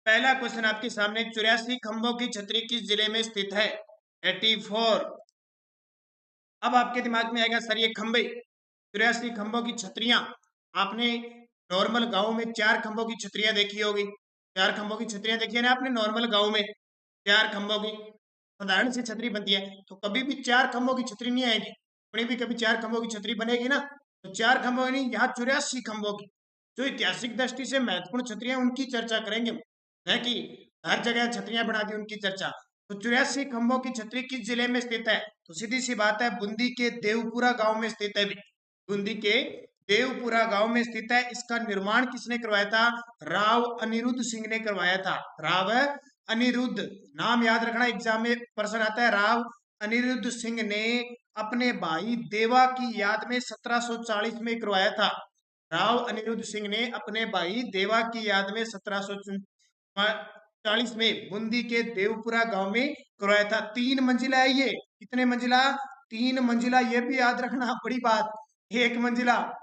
पहला क्वेश्चन आपके सामने, 84 खंभों की छतरी किस जिले में स्थित है? 84। अब आपके दिमाग में आएगा सर ये खंभे, 84 खंभों की छतरियां, आपने नॉर्मल गांव में 4 खंभों की छतरियां देखी होगी। 4 खंभों की छतरियां देखी है ना आपने नॉर्मल गांव में, 4 खंभों की साधारण सी छतरी बनती है। तो कभी भी 4 खंभों की छतरी नहीं आएगी, अपनी भी कभी 4 खंभों की छतरी बनेगी ना, तो 4 खंभों नहीं, यहाँ 84 खंभों की जो ऐतिहासिक दृष्टि से महत्वपूर्ण छतरियां उनकी चर्चा करेंगे, है कि हर जगह छतरियां बना दी उनकी चर्चा। तो 84 खंभों की छतरी किस जिले में स्थित है? तो सीधी सी बात है, बूंदी के देवपुरा गांव में स्थित है। बूंदी के देवपुरा गांव में स्थित है। इसका निर्माण किसने करवाया था? राव अनिरुद्ध सिंह ने करवाया था। राव अनिरुद्ध, नाम याद रखना, एग्जाम में प्रश्न आता है। राव अनिरुद्ध सिंह ने अपने भाई देवा की याद में 1740 में करवाया था। राव अनिरुद्ध सिंह ने अपने भाई देवा की याद में 1740 में बूंदी के देवपुरा गांव में करवाया था। 3 मंजिला है ये। कितने मंजिला? 3 मंजिला। ये भी याद रखना, बड़ी बात, 1 मंजिला,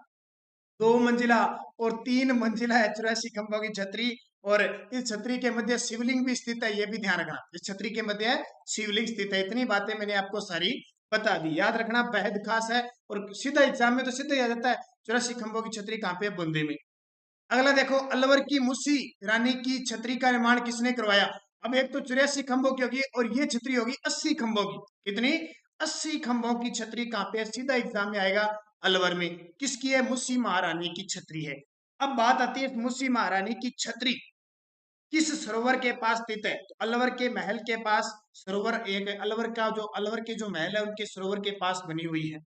2 मंजिला और 3 मंजिला है 84 खंभों की छतरी। और इस छतरी के मध्य शिवलिंग भी स्थित है, ये भी ध्यान रखना, इस छतरी के मध्य शिवलिंग स्थित है। इतनी बातें मैंने आपको सारी बता दी, याद रखना, बेहद खास है। और सीधा एग्जाम में तो सीधा आ जाता है 84 खंभों की छतरी कहाँ पे? बूंदी में। अगला देखो, अलवर की मुसी रानी की छतरी का निर्माण किसने करवाया? अब एक तो 84 खंभों की होगी और ये छतरी होगी 80 खंभों की। कितनी? 80 खंभों की छतरी कहाँ पे? सीधा एग्जाम में आएगा, अलवर में। किसकी है? मुसी महारानी की छतरी है। अब बात आती है मुसी महारानी की छतरी किस सरोवर के पास स्थित है? तो अलवर के महल के पास सरोवर एक है। अलवर का जो अलवर के जो महल है उनके सरोवर के पास बनी हुई है।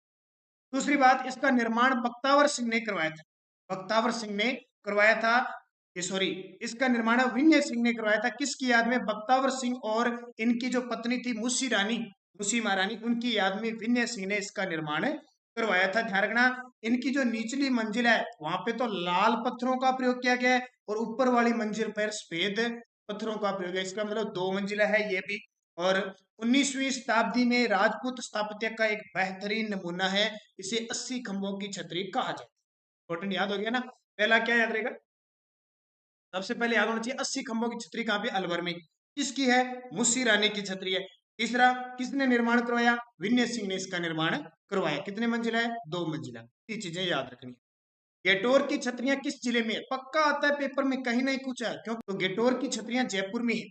दूसरी बात, इसका निर्माण बख्तावर सिंह ने करवाया था। बख्तावर सिंह ने करवाया था, ये सॉरी, इसका निर्माण विनय सिंह ने करवाया था। किसकी याद में? बख्तावर सिंह और इनकी जो पत्नी थी मुसी रानी, मुसी महारानी, उनकी याद में विनय सिंह ने इसका निर्माण करवाया था। ध्यान रखना, इनकी जो निचली मंजिल है वहां पे तो लाल पत्थरों का प्रयोग किया गया है और ऊपर वाली मंजिल पर सफेद पत्थरों का प्रयोग है। इसका मतलब 2 मंजिला है ये भी। और 19वीं शताब्दी में राजपूत स्थापत्य का एक बेहतरीन नमूना है। इसे 80 खंभों की छतरी कहा जाता है। इंपॉर्टेंट याद हो गया ना? पहला क्या याद रहेगा? सबसे पहले याद होना चाहिए 80 खंभों की छतरी कहाँ पे? अलवर में। किसकी है? मुसी रानी की छतरी है। तीसरा, किसने निर्माण करवाया? विनय सिंह ने इसका निर्माण करवाया। कितने मंजिला है? 2 मंजिला। ये चीजें याद रखनी। गेटोर की छतरियां किस जिले में है? पक्का आता है पेपर में, कहीं नहीं पूछा है क्यों? तो गेटोर की छतरियां जयपुर में है।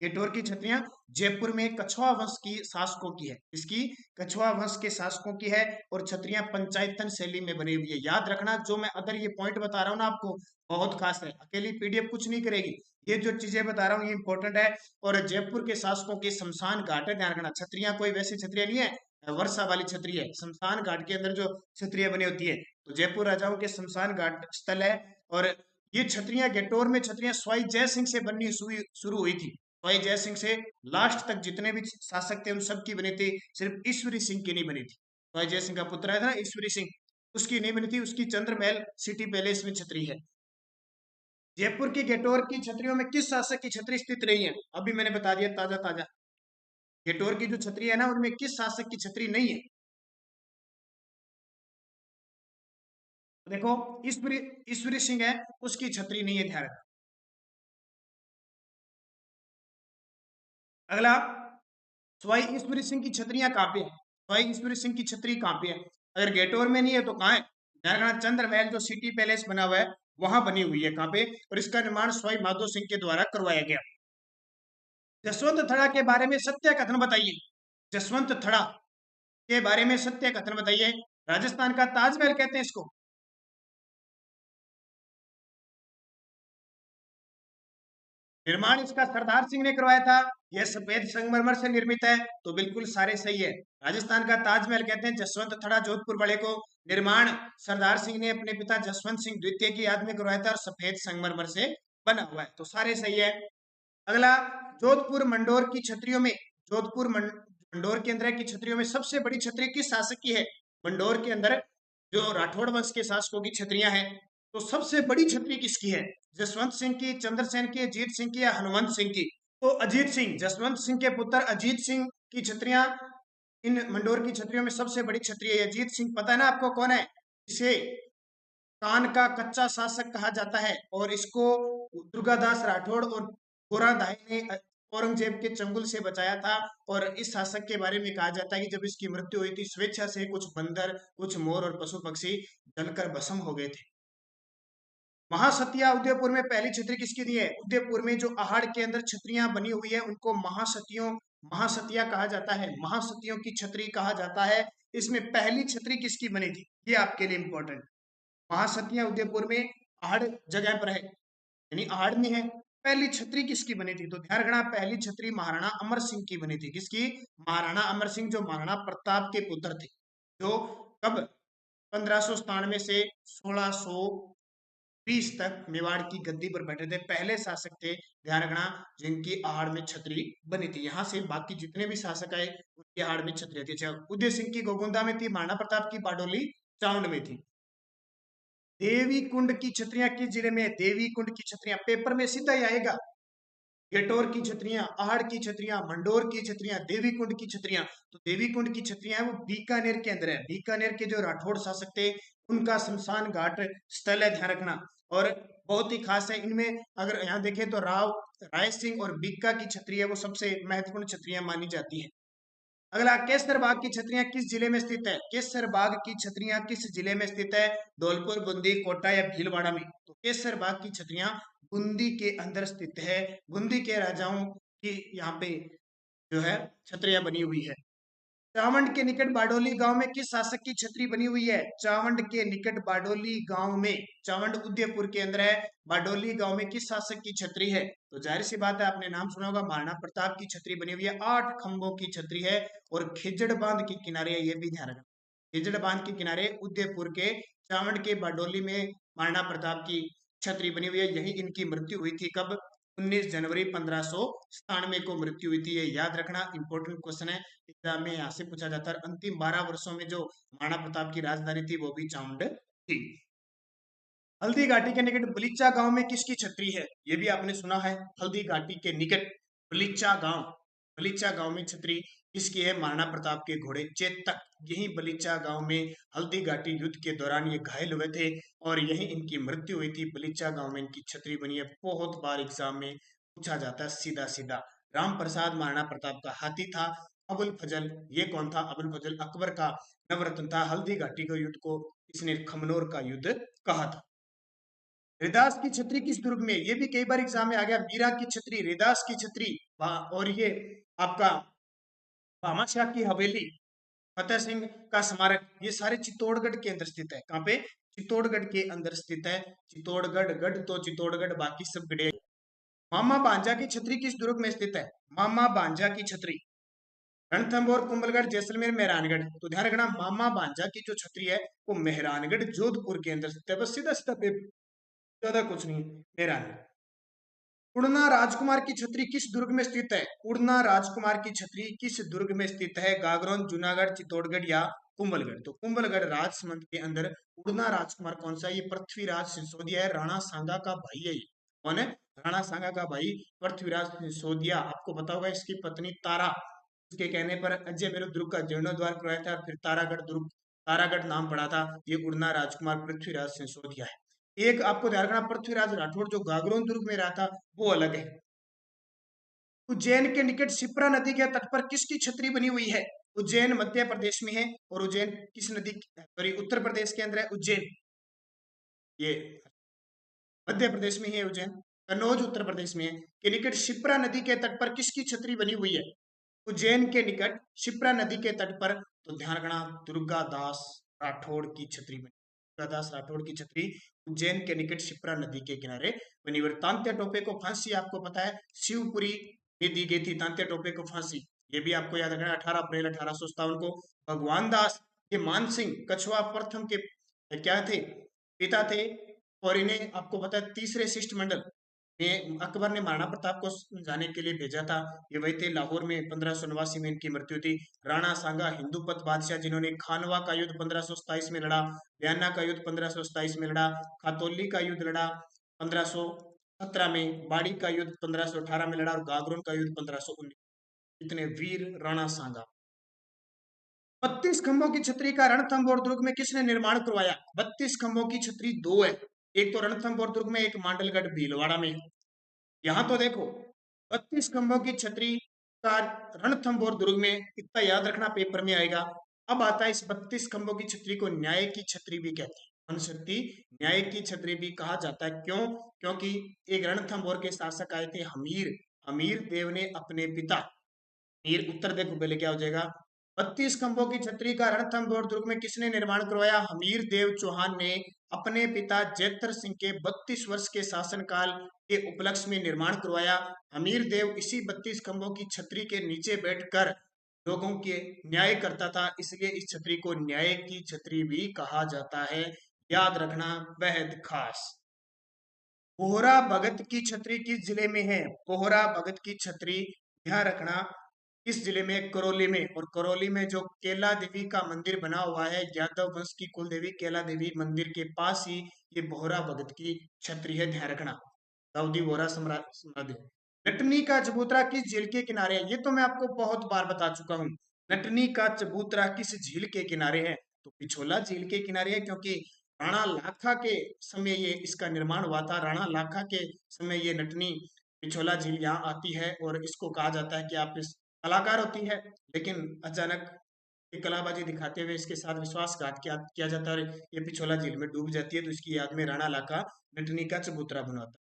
गेटोर की छतरियां जयपुर में कछवा वंश की शासकों की है। इसकी कछवा वंश के शासकों की है। और छतरियां पंचायतन शैली में बनी हुई है। याद रखना, जो मैं अदर ये पॉइंट बता रहा हूँ ना आपको, बहुत खास है, अकेली पीडीएफ कुछ नहीं करेगी। ये जो चीजें बता रहा हूँ ये इंपॉर्टेंट है। और जयपुर के शासकों के शमशान घाट है, ध्यान रखना। छतरियां कोई वैसी छतरियां नहीं है वर्षा वाली छतरी है, शमशान घाट के अंदर जो छतरियां बनी होती है, तो जयपुर राजाओं के शमशान घाट स्थल है। और ये छतरियां, गेटोर में छतरियां स्वाई जय सिंह से बननी शुरू हुई थी। भाई जय सिंह से लास्ट तक जितने भी शासक थे उन सब की बनी थी, सिर्फ ईश्वरी सिंह की नहीं बनी थी। भाई जय सिंह का पुत्र है ना ईश्वरी सिंह, उसकी नहीं बनी थी, उसकी चंद्रमहल सिटी पैलेस में छतरी है। जयपुर की गेटोर की छतरियों में किस शासक की छतरी स्थित रही है? अभी मैंने बता दिया ताजा ताजा। गेटोर की जो छतरी है ना उनमें किस शासक की छतरी नहीं है? देखो, ईश्वरी ईश्वरी सिंह है, उसकी छतरी नहीं है, ध्यान रखना। अगला, सवाई ईश्वरी सिंह की छतरियां कहाँ पे है? सवाई ईश्वरी सिंह की छतरी कहाँ पे है? अगर गेटोर में नहीं है तो कहाँ है? ध्यान रखना, चंद्रमहल जो सिटी पैलेस बना हुआ है वहां बनी हुई है। कहाँ पे? और इसका निर्माण सवाई माधो सिंह के द्वारा करवाया गया। जसवंत थड़ा के बारे में सत्य कथन बताइए। जसवंत थड़ा के बारे में सत्य कथन बताइए। राजस्थान का ताजमहल कहते हैं इसको। निर्माण इसका सरदार सिंह ने करवाया था। यह सफेद संगमरमर से निर्मित है, तो बिल्कुल सारे सही है। राजस्थान का ताजमहल कहते हैं जसवंत थड़ा जोधपुर वाले को। निर्माण सरदार सिंह ने अपने पिता जसवंत सिंह द्वितीय की याद में करवाया था और सफेद संगमरमर से बना हुआ है, तो सारे सही है। अगला, जोधपुर मंडोर की छतरियों में, जोधपुर मंडोर के अंदर की छतरियों में सबसे बड़ी छतरी किस शासक की है? मंडोर के अंदर जो राठौड़ वंश के शासकों की छतरियां हैं, तो सबसे बड़ी छतरी किसकी है? जसवंत सिंह की, चंद्रसेन की, अजीत सिंह की या हनुमंत सिंह की? तो अजीत सिंह, जसवंत सिंह के पुत्र अजीत सिंह की छतरियां इन मंडोर की छतरियों में सबसे बड़ी छतरी है। अजीत सिंह पता है ना आपको कौन है? इसे कान का कच्चा शासक कहा जाता है और इसको दुर्गादास राठौड़ और घोरादाई ने औरंगजेब के चंगुल से बचाया था। और इस शासक के बारे में कहा जाता है कि जब इसकी मृत्यु हुई थी, स्वेच्छा से कुछ बंदर, कुछ मोर और पशु पक्षी जलकर भस्म हो गए थे। महासतिया उदयपुर में पहली छतरी किसकी दी है? उदयपुर में जो आहड़ के अंदर छतरियां बनी हुई है उनको महासतियों, महासतिया कहा जाता है, महासतियों की छतरी कहा जाता है। इसमें पहली छतरी किसकी बनी थी, ये आपके लिए इंपॉर्टेंट। महासतिया उदयपुर में आहड़ जगह पर है, यानी आहड़ में है। पहली छतरी किसकी बनी थी? तो ध्यान रखना, पहली छतरी महाराणा अमर सिंह की बनी थी। किसकी? महाराणा अमर सिंह, जो महाराणा प्रताप के पुत्र थे, जो कब 1597 से 1620 तक मेवाड़ की गद्दी पर बैठे थे, पहले शासक थे, ध्यान रखना, जिनकी आहड़ में छतरी बनी थी। यहाँ से बाकी जितने भी शासक आए उनकी आहड़ में छतरी थी। अच्छा, उदय सिंह की गोगुंदा में थी, महाराणा प्रताप की बारडोली चाउंड में थी। देवी कुंड की छतरियां किस जिले में है? देवी कुंड की छतरियां पेपर में सीधा ही आएगा। गेटोर की छतरियां, आहड़ की छतरियां, मंडोर की छतरियां, देवी कुंड की छतरियां। तो देवी कुंड की छतरियां है वो बीकानेर के अंदर है। बीकानेर के जो राठौड़ शासक थे उनका शमशान घाट स्थल है, ध्यान रखना। और बहुत ही खास है, इनमें अगर यहाँ देखें तो राय सिंह और बीका की छतरी है वो सबसे महत्वपूर्ण छतरियां मानी जाती है। अगला, केसर बाग की छतरियां किस जिले में स्थित है? केसर बाग की छतरियां किस जिले में स्थित है? धौलपुर, बूंदी, कोटा या भीलवाड़ा में? तो केसर बाग की छतरियां बूंदी के अंदर स्थित है। बूंदी के राजाओं की यहाँ पे जो है छतरियां बनी हुई है। चावंड के निकट बारडोली गांव में किस शासक की छतरी बनी हुई है? चावंड के निकट बारडोली गांव में, चावंड उदयपुर के अंदर है, बारडोली गांव में किस शासक की छतरी है? तो जाहिर सी बात है, आपने नाम सुना होगा, महाराणा प्रताप की छतरी बनी हुई है। 8 खंभों की छतरी है और खिजड़ बांध के किनारे है, ये भी ध्यान रखना। खिजड़ बांध के किनारे उदयपुर के चावंड के बारडोली में महाराणा प्रताप की छतरी बनी हुई है। यही इनकी मृत्यु हुई थी कब? 19 जनवरी 1597 को मृत्यु हुई थी। ये याद रखना, इंपॉर्टेंट क्वेश्चन है, एग्जाम में यहाँ से पूछा जाता है। अंतिम 12 वर्षों में जो महाराणा प्रताप की राजधानी थी वो भी चामुंड थी। हल्दी घाटी के निकट बलीचा गांव में किसकी छतरी है? ये भी आपने सुना है, हल्दी घाटी के निकट बलीचा गांव, बलीचा गांव में छतरी किसकी है? महाराणा प्रताप के घोड़े चेतक। यही बलीचा गांव में हल्दी घाटी युद्ध के दौरान ये घायल हुए थे और यही इनकी मृत्यु हुई थी। बलीचा गांव में इनकी छतरी बनी है। बहुत बार एग्जाम में पूछा जाता है सीधा सीधा। राम प्रसाद महाराणा प्रताप का हाथी था। अबुल फजल, ये कौन था? अबुल फजल अकबर का नवरत्न था। हल्दी घाटी के युद्ध को इसने खमनोर का युद्ध कहा था। रेदास की छतरी किस दुर्ग में? ये भी कई बार एग्जाम में आ गया। मीरा की छतरी, रेदास की छतरी, और ये आपका भामाशाह की हवेली, फतेह सिंह का स्मारक, ये सारे चित्तौड़गढ़ के अंदर स्थित है। कहाँ पे? चित्तौड़गढ़ के अंदर स्थित है। चित्तौड़गढ़, गढ़ तो चित्तौड़गढ़, बाकी सब गढ़े। मामा भांजा की छतरी किस दुर्ग में स्थित है? मामा भांजा की छतरी रणथंभौर, कुंभलगढ़, जैसलमेर, मेहरानगढ़। तो ध्यान रखना, मामा भांजा की जो छतरी है वो मेहरानगढ़ जोधपुर के अंदर स्थित है। बस सीधा सीधा, ज्यादा कुछ नहीं, मेहरानगढ़। उड़ना राजकुमार की छतरी किस दुर्ग में स्थित है? उड़ना राजकुमार की छतरी किस दुर्ग में स्थित है? गागरोन, जूनागढ़, चित्तौड़गढ़ या कुंभलगढ़? तो कुंभलगढ़ राजसमंद के अंदर उड़ना राजकुमार कौन सा है? ये पृथ्वीराज सिसोदिया है, राणा सांगा का भाई है। कौन है? राणा सांगा का भाई पृथ्वीराज सिसोदिया। आपको पता होगा इसकी पत्नी तारा, उसके कहने पर अजय मेरू दुर्ग का जीर्णोद्वार करवाया था, फिर तारागढ़ दुर्ग, तारागढ़ नाम पड़ा था। ये उड़ना राजकुमार पृथ्वीराज सिसोदिया है। एक आपको ध्यान रखना, पृथ्वीराज राठौड़ जो गागरोन दुर्ग में रहा था वो अलग है। उज्जैन के निकट शिप्रा नदी के तट पर किसकी छतरी बनी हुई है? उज्जैन मध्य प्रदेश में है और उज्जैन किस नदी, सॉरी उत्तर प्रदेश के अंदर है उज्जैन, ये मध्य प्रदेश में ही है उज्जैन। कन्नौज उत्तर प्रदेश में है। के निकट शिप्रा नदी के तट पर किसकी छतरी बनी हुई है? उज्जैन के निकट शिप्रा नदी के तट पर, तो ध्यान रखना, दुर्गादास राठौड़ की छतरी बनी। दुर्गादास राठौड़ की छतरी उज्जैन के निकट शिप्रा नदी के किनारे बनी हुई। तांत्या टोपे को फांसी आपको पता है शिवपुरी में दी गई थी, तांत्या टोपे को फांसी, ये भी आपको याद रखना। 18 अप्रैल 1857 को। भगवान दास ये मानसिंह कछुआ प्रथम के क्या थे? पिता थे। और इन्हें आपको पता है तीसरे शिष्टमंडल में अकबर ने महाराणा प्रताप को जाने के लिए भेजा था। ये वही थे। लाहौर में 1589 में इनकी मृत्यु थी। राणा सांगा हिंदूपत बादशाह, जिन्होंने खानवा का युद्ध 1527 में लड़ा, बयाना का युद्ध 1527 में लड़ा, खातौली का युद्ध लड़ा 1517 में, बाड़ी का युद्ध 1518 में लड़ा और गागरोन का युद्ध 1519। इतने वीर राणा सांगा। 32 खंभों की छतरी का रणथंभौर दुर्ग में किसने निर्माण करवाया? 32 खंभों की छतरी दो है, एक तो रणथंभौर दुर्ग में, एक मांडलगढ़ भीलवाड़ा में। यहां तो देखो 32 खंभों की छतरी का रणथंभौर दुर्ग में, इतना याद रखना पेपर में आएगा। अब आता है इस 32 खंभों की छतरी को न्याय की छतरी भी कहते हैं। मनशक्ति न्याय की छतरी भी कहा जाता है। क्यों? क्योंकि एक रणथंभौर के शासक आए थे हमीर। हमीर देव ने अपने पिता, मीर उत्तर देखो पहले क्या हो जाएगा। 32 खंभों की छतरी का रणथंभौर दुर्ग में किसने निर्माण करवाया? हमीर देव चौहान ने अपने पिता जैतर सिंह के 32 वर्ष के शासनकाल के उपलक्ष्य में निर्माण करवाया। हमीर देव इसी 32 खंभों की छतरी के नीचे बैठकर लोगों के न्याय करता था, इसलिए इस छतरी को न्याय की छतरी भी कहा जाता है। याद रखना, बेहद खास। बोहरा भगत की छतरी किस जिले में है? बोहरा भगत की छतरी, ध्यान रखना, इस जिले में करौली में। और करौली में जो केला देवी का मंदिर बना हुआ है, यादव वंश की कुल देवी केला देवी मंदिर के पास ही ये बोहरा भगत की छतरी है, ध्यान रखना। दाऊदी बोहरा समाधि। नटनी का चबूतरा किस झील के किनारे है? ये तो मैं आपको बहुत बार बता चुका हूँ। नटनी का चबूतरा किस झील के किनारे है? तो पिछोला झील के किनारे है, क्योंकि राणा लाखा के समय ये इसका निर्माण हुआ था। राणा लाखा के समय ये नटनी पिछोला झील यहाँ आती है, और इसको कहा जाता है कि आप इस कलाकार होती है, लेकिन अचानक ये कलाबाजी दिखाते हुए इसके साथ विश्वासघात किया जाता है, और ये पिछोला झील में डूब जाती है। तो इसकी याद में राणा लाखा नटनी का चबूतरा बनवाता है।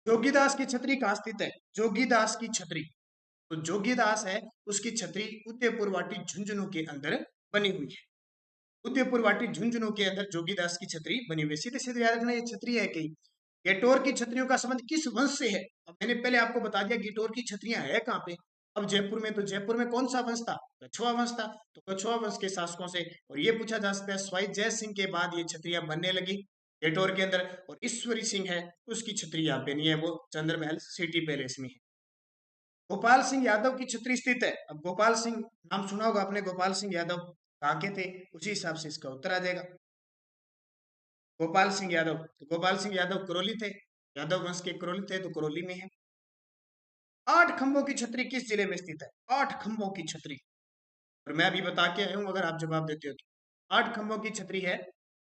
जोगीदास की छतरी कहाँ स्थित है? जोगीदास की छतरी, तो जोगीदास है उसकी छतरी उदयपुर वाटी झुंझुनू के अंदर बनी हुई है। उदयपुर वाटी झुंझुनू के अंदर जोगीदास की छतरी बनी हुई है। सीधे सीधे याद रखना, ये छतरी है कहीं। गेटोर की छतरियों का संबंध किस वंश से है? अब मैंने पहले आपको बता दिया गेटोर की छतरियां है कहाँ पे। अब जयपुर में, तो जयपुर में कौन सा वंश था? कछुआ वंश था। तो कछुआ वंश के शासकों से। और ये पूछा जा सकता है स्वाई जय सिंह के बाद ये छतरियां बनने लगी गेटोर के अंदर। और ईश्वरी सिंह है, उसकी छतरी यहाँ पे नहीं है, वो चंद्रमहल सिटी पैलेस में है। गोपाल सिंह यादव की छतरी स्थित है। अब गोपाल सिंह नाम सुना होगा आपने, गोपाल सिंह यादव कहाँ के थे? उसी हिसाब से इसका उत्तर आ जाएगा। गोपाल सिंह यादव, तो गोपाल सिंह यादव करौली थे, यादव वंश के करौली थे, तो करौली में है। 8 खंभों की छतरी किस जिले में स्थित है? 8 खंभों की छतरी, और मैं अभी बता के आया हूं, अगर आप जवाब देते हो तो। 8 खंभों की छतरी है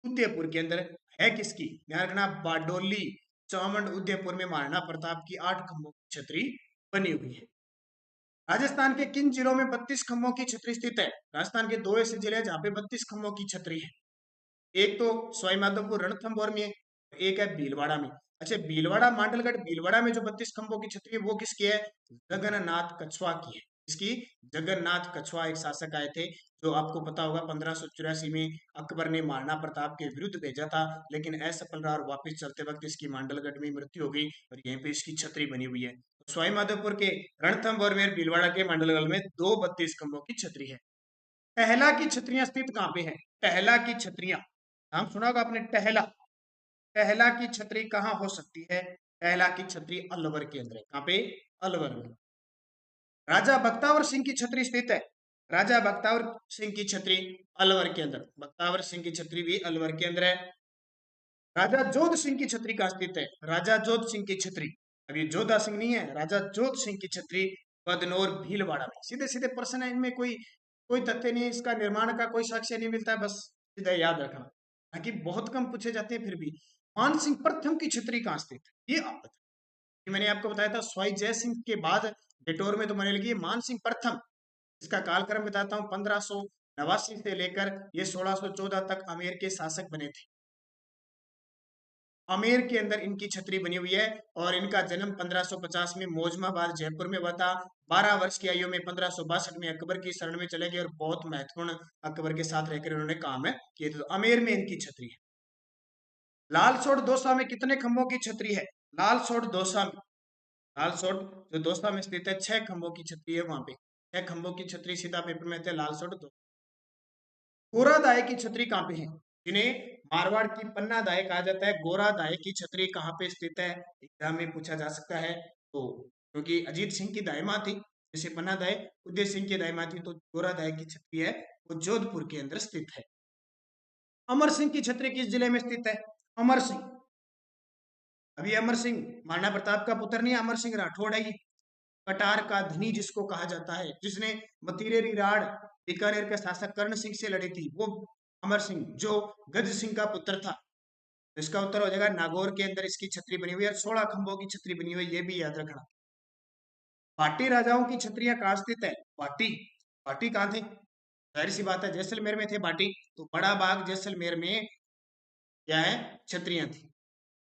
उदयपुर के अंदर। है किसकी? ध्यान रखना, बारडोली चामंड उदयपुर में महाराणा प्रताप की 8 खंभों की छतरी बनी हुई है। राजस्थान के किन जिलों में 32 खंभों की छतरी स्थित है? राजस्थान के 2 ऐसे जिले हैं जहां पे 32 खंभों की छतरी है। एक तो सवाईमाधोपुर रणथंभौर में है, एक है भीलवाड़ा में। अच्छा, भीलवाड़ा मांडलगढ़ भीलवाड़ा में जो 32 खंभों की छतरी है वो किसकी है? जगन्नाथ कछुआ की है। इसकी जगन्नाथ कछुआ एक शासक आए थे, जो आपको पता होगा 1584 में अकबर ने महाराणा प्रताप के विरुद्ध भेजा था, लेकिन असफल रहा और वापस चलते वक्त इसकी मांडलगढ़ में मृत्यु हो गई, और यहीं पे इसकी छतरी बनी हुई है। तो सवाईमाधोपुर के रणथंभौर में, भीलवाड़ा के मांडलगढ़ में दो 32 खंभों की छतरी है। टहला की छतरियां स्थित कहाँ पे है? टहला की छतरियां, नाम सुना होगा आपने, टहला। टहला की छतरी कहाँ हो सकती है? टहला की छतरी अलवर के अंदर है। कहाँ पे? अलवर में। राजा बख्तावर सिंह की छतरी स्थित है। राजा बख्तावर सिंह की छतरी अलवर के अंदर, बख्तावर सिंह की छतरी भी अलवर के अंदर है। राजा जोध सिंह की छतरी कहाँ स्थित है? राजा जोध सिंह की छतरी, अभी जोधा सिंह नहीं है, राजा जोध सिंह की छतरी बदनौर भीलवाड़ा में। सीधे सीधे प्रश्न है, इनमें कोई कोई तथ्य नहीं है, इसका निर्माण का कोई साक्ष्य नहीं मिलता है, बस सीधा याद रखना। हालांकि बहुत कम पूछे जाते हैं फिर भी। मान सिंह प्रथम की छतरी कहाँ स्थित है? ये मैंने आपको बताया था, स्वाई जय सिंह के बाद डेटोर में तो मैंने लगी मान सिंह प्रथम। इसका कालक्रम बताता हूँ, 1589 से लेकर ये 1614 तक अमेर के शासक बने थे। अमेर के अंदर इनकी छतरी बनी हुई है, और इनका जन्म 1550 में मौजमाबाद जयपुर में हुआ था। 12 वर्ष की आयु में 1562 में अकबर की शरण में चले गए, और बहुत महत्वपूर्ण अकबर के साथ रहकर इन्होंने काम किए थे। तो अमेर में इनकी छतरी है। लालसोट दौसा में कितने खंभों की छतरी है? लालसोट दौसा में, लालसोट जो दौसा में स्थित है, 6 खंभों की छतरी है वहां पे। 6 खंभों की छतरी, सीधा पेपर में थे लालसोट दौसा। गोरादाय की छतरी कहाँ पे है? जिन्हें मारवाड़ की पन्ना दाय कहा जाता है, गोरादाय की छतरी कहाँ पे स्थित है? एग्जाम में पूछा जा सकता है। तो क्योंकि अजीत सिंह की दाई माँ थी, जैसे पन्ना दाय उदय सिंह की दाई माँ थी, तो गोरादाय की छतरी है वो जोधपुर के अंदर स्थित है। अमर सिंह की छतरी किस जिले में स्थित है? अमर सिंह, अभी अमर सिंह महाराणा प्रताप का पुत्र नहीं है, अमर सिंह राठौड़ है ये। कटार का धनी जिसको कहा जाता है, जिसने मतीरे रिराड़ बीकानेर के शासक कर्ण सिंह से लड़ी थी, वो अमर सिंह जो गज सिंह का पुत्र था। तो इसका उत्तर हो जाएगा नागौर के अंदर इसकी छतरी बनी हुई है, 16 खंभों की छतरी बनी हुई है, ये भी याद रखना। भाटी राजाओं की छत्रियां कहाँ स्थित है? भाटी, भाटी कहाँ थे? जाहिर सी बात है जैसलमेर में थे भाटी, तो बड़ा बाग जैसलमेर में क्या है? छत्रियां थी।